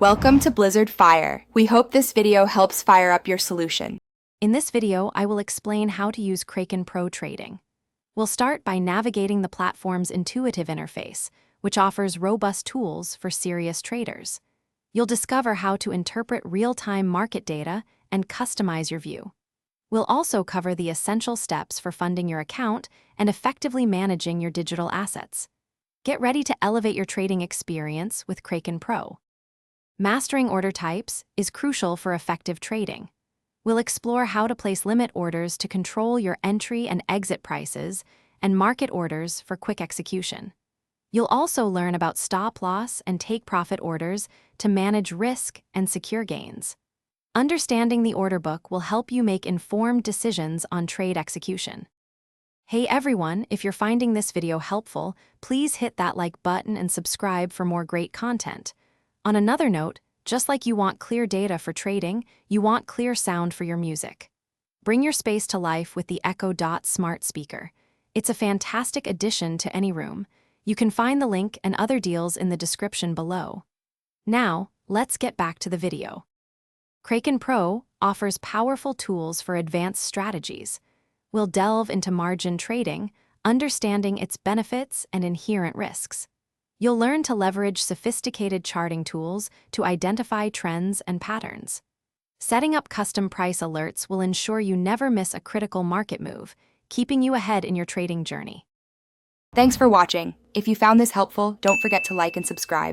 Welcome to Blizzard Fire. We hope this video helps fire up your solution. In this video, I will explain how to use Kraken Pro trading. We'll start by navigating the platform's intuitive interface, which offers robust tools for serious traders. You'll discover how to interpret real-time market data and customize your view. We'll also cover the essential steps for funding your account and effectively managing your digital assets. Get ready to elevate your trading experience with Kraken Pro. Mastering order types is crucial for effective trading. We'll explore how to place limit orders to control your entry and exit prices and market orders for quick execution. You'll also learn about stop loss and take profit orders to manage risk and secure gains. Understanding the order book will help you make informed decisions on trade execution. Hey everyone, if you're finding this video helpful, please hit that like button and subscribe for more great content. On another note, just like you want clear data for trading, you want clear sound for your music. Bring your space to life with the Echo Dot smart speaker. It's a fantastic addition to any room. You can find the link and other deals in the description below. Now, let's get back to the video. Kraken Pro offers powerful tools for advanced strategies. We'll delve into margin trading, understanding its benefits and inherent risks. You'll learn to leverage sophisticated charting tools to identify trends and patterns. Setting up custom price alerts will ensure you never miss a critical market move, keeping you ahead in your trading journey. Thanks for watching. If you found this helpful, don't forget to like and subscribe.